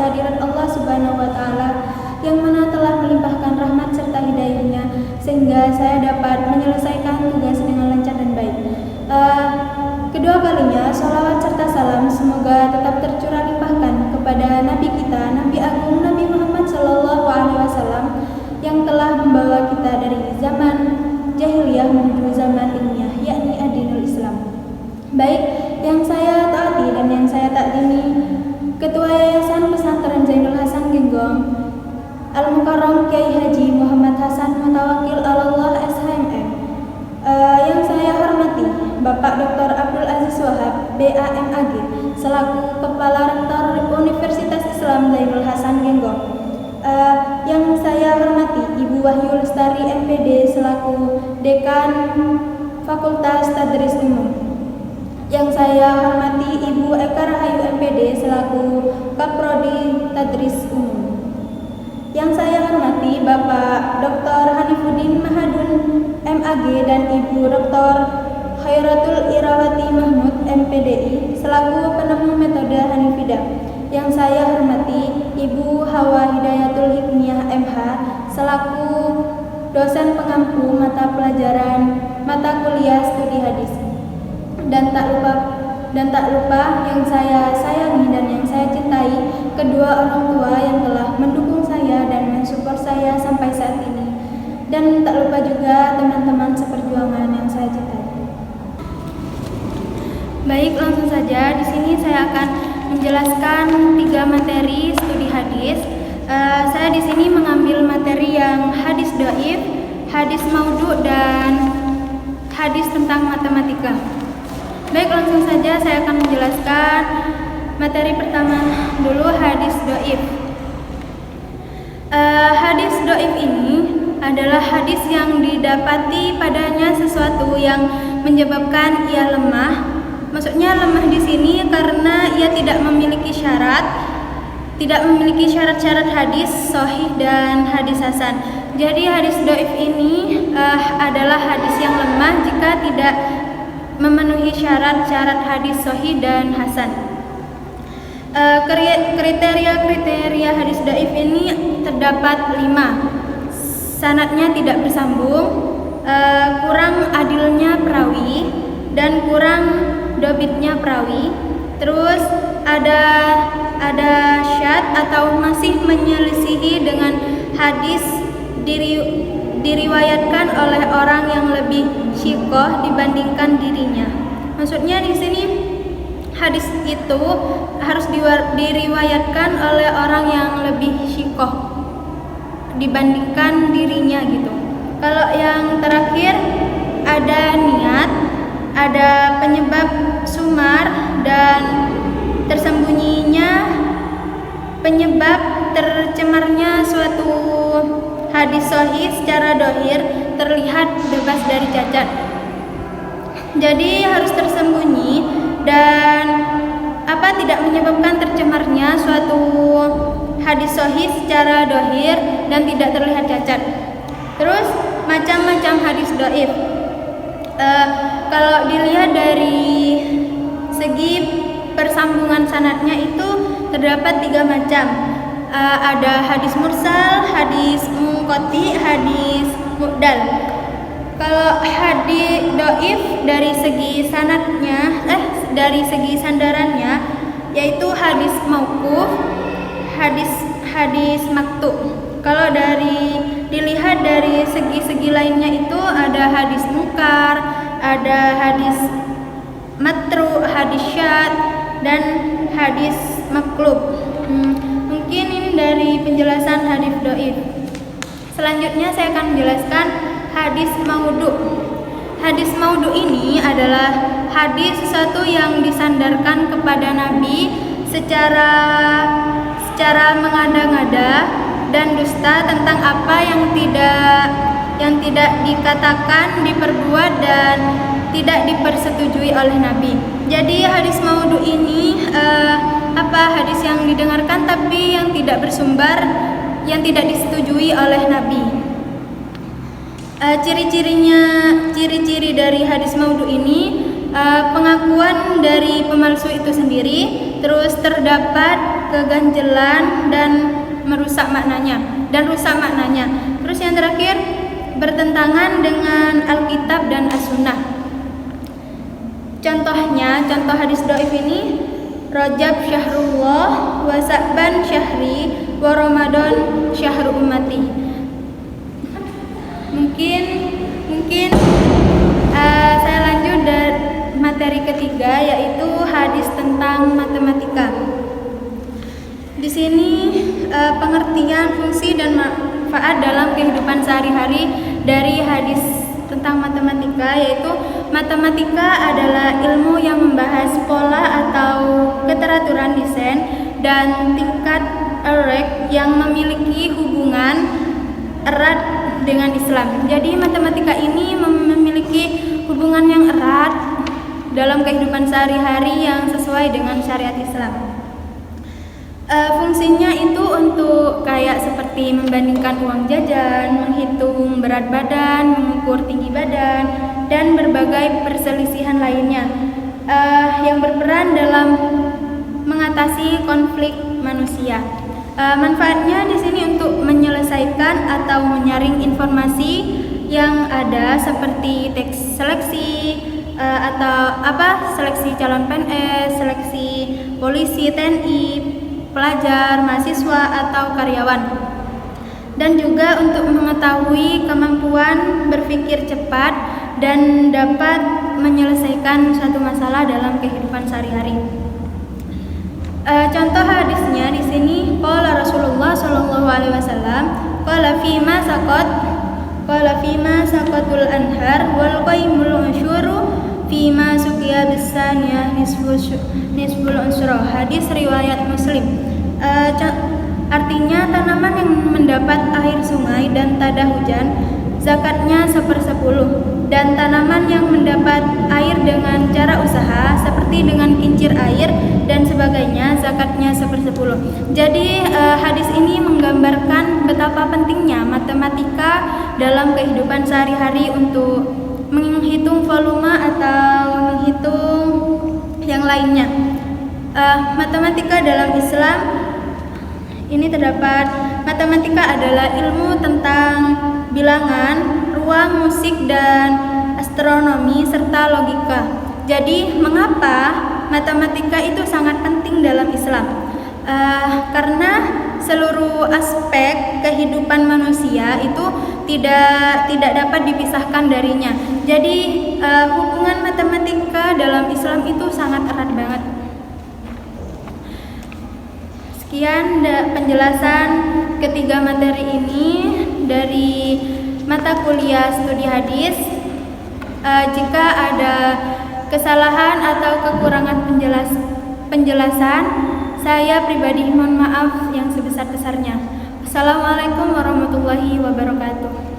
kehadirat Allah Subhanahu wa Ta'ala yang mana telah melimpahkan rahmat serta hidayahnya sehingga saya dapat menyelesaikan tugas dengan lancar dan baik. Kedua kalinya, sholawat serta salam semoga tetap tercurah limpahkan kepada Nabi kita, Nabi Agung Nabi Muhammad SAW yang telah membawa kita dari zaman jahiliyah menuju zaman ilmiah, yakni ad-dinul Islam. Baik, yang saya taati dan yang saya takdimi, Ketua Yayasan Pesantren Zainul Hasan Genggong, Al-Mukarram Kiai Haji Muhammad Hasan Mutawakil Allah SHMM. Yang saya hormati Bapak Dr. Abdul Aziz Wahab, BAMAG, selaku Kepala Rektor Universitas Islam Zainul Hasan Genggong. Yang saya hormati Ibu Wahyu Lestari MPD selaku Dekan Fakultas Tadris Umum. Yang saya hormati Ibu Eka Rahayu MPD selaku Kaprodi Tadris Umum. Yang saya hormati Bapak Dr. Hanifuddin Mahadun MAG dan Ibu Dr. Khairatul Irawati Mahmud MPDI selaku penemu metode Hanifidah. Yang saya hormati Ibu Hawa Hidayatul Hikmiyah MH selaku dosen pengampu mata pelajaran mata kuliah studi hadis. Dan tak lupa yang saya sayangi dan yang saya cintai, kedua orang tua yang telah mendukung saya dan mensupport saya sampai saat ini. Dan tak lupa juga teman-teman seperjuangan yang saya cintai. Baik, langsung saja di sini saya akan menjelaskan 3 materi studi hadis. Saya di sini mengambil materi yang hadis dhaif, hadis maudhu dan hadis tentang matematika. Baik, langsung saja saya akan menjelaskan materi pertama dulu, hadis dhaif. Hadis dhaif ini adalah hadis yang didapati padanya sesuatu yang menyebabkan ia lemah. Maksudnya lemah di sini karena ia tidak memiliki syarat-syarat hadis sahih dan hadis hasan. Jadi hadis dhaif ini adalah hadis yang lemah jika tidak memenuhi syarat-syarat hadis sahih dan hasan. Kriteria hadis dhaif ini terdapat 5. Sanadnya tidak bersambung, kurang adilnya perawi, dan kurang dobitnya perawi. Terus ada syadz atau masih menyelisihi dengan hadis diriwayatkan oleh orang yang lebih syikoh dibandingkan dirinya. Maksudnya di sini hadis itu harus diriwayatkan oleh orang yang lebih syikoh dibandingkan dirinya gitu. Kalau yang terakhir ada niat, ada penyebab sumar dan tersembunyinya penyebab tercemarnya suatu hadis sahih secara dohir terlihat bebas dari cacat. Jadi harus tersembunyi dan tidak menyebabkan tercemarnya suatu hadis sahih secara dohir dan tidak terlihat cacat. Terus macam-macam hadis dhaif. Kalau dilihat dari segi persambungan sanadnya itu terdapat 3 macam. Ada hadis mursal, hadis munqati, hadis mu'dal. Kalau hadis dhaif dari segi sanadnya, dari segi sandarannya yaitu hadis mauquf, hadis maktu. Kalau dilihat dari segi-segi lainnya itu ada hadis munkar, ada hadis matru, hadis syadz, dan hadis maklub. Mungkin ini dari penjelasan hadis dhaif. Selanjutnya saya akan menjelaskan hadis maudhu. Hadis maudhu ini adalah hadis sesuatu yang disandarkan kepada Nabi secara mengada-ngada dan dusta tentang apa yang tidak dikatakan, diperbuat dan tidak dipersetujui oleh Nabi. Jadi hadis maudhu ini hadis yang didengarkan tapi yang tidak bersumber, yang tidak disetujui oleh Nabi. Ciri-ciri dari hadis maudhu ini pengakuan dari pemalsu itu sendiri, terus terdapat keganjelan dan rusak maknanya. Terus yang terakhir, bertentangan dengan Alkitab dan As-Sunnah. Contoh hadis dhaif ini, Rajab syahrullah wa Sa'ban syahri wa Ramadan syahru ummati. Mungkin saya lanjut dari materi ketiga, yaitu hadis tentang matematika. Di sini pengertian fungsi dan manfaat dalam kehidupan sehari-hari dari hadis tentang matematika, yaitu matematika adalah ilmu yang membahas pola atau keteraturan desain dan tingkat array yang memiliki hubungan erat dengan Islam. Jadi matematika ini memiliki hubungan yang erat dalam kehidupan sehari-hari yang sesuai dengan syariat Islam. Fungsinya itu untuk kayak seperti membandingkan uang jajan, menghitung berat badan, mengukur tinggi badan, dan berbagai perselisihan lainnya yang berperan dalam mengatasi konflik manusia. Manfaatnya di sini untuk menyelesaikan atau menyaring informasi yang ada seperti teks seleksi seleksi calon PNS, seleksi polisi, TNI, pelajar, mahasiswa atau karyawan. Dan juga untuk mengetahui kemampuan berpikir cepat dan dapat menyelesaikan suatu masalah dalam kehidupan sehari-hari. Contoh hadisnya di sini, qala Rasulullah sallallahu alaihi wasallam, qala fima saqatul anhar wal qaimul usyuru fima suqiya bisaniyah nisful unsura. Hadis riwayat Muslim. Artinya tanaman yang mendapat air sungai dan tada hujan zakatnya 1/10, dan tanaman yang mendapat air dengan cara usaha seperti dengan kincir air dan sebagainya zakatnya 1/10. Jadi hadis ini menggambarkan betapa pentingnya matematika dalam kehidupan sehari-hari untuk menghitung volume atau menghitung yang lainnya. Matematika dalam Islam ini terdapat, matematika adalah ilmu tentang bilangan, ruang, musik, dan astronomi serta logika. Jadi mengapa matematika itu sangat penting dalam Islam? Karena seluruh aspek kehidupan manusia itu tidak dapat dipisahkan darinya. Jadi hubungan matematika dalam Islam itu sangat erat banget. Sekian penjelasan ketiga materi ini dari mata kuliah studi hadis. Jika ada kesalahan atau kekurangan penjelasan, saya pribadi mohon maaf yang sebesar-besarnya. Assalamualaikum warahmatullahi wabarakatuh.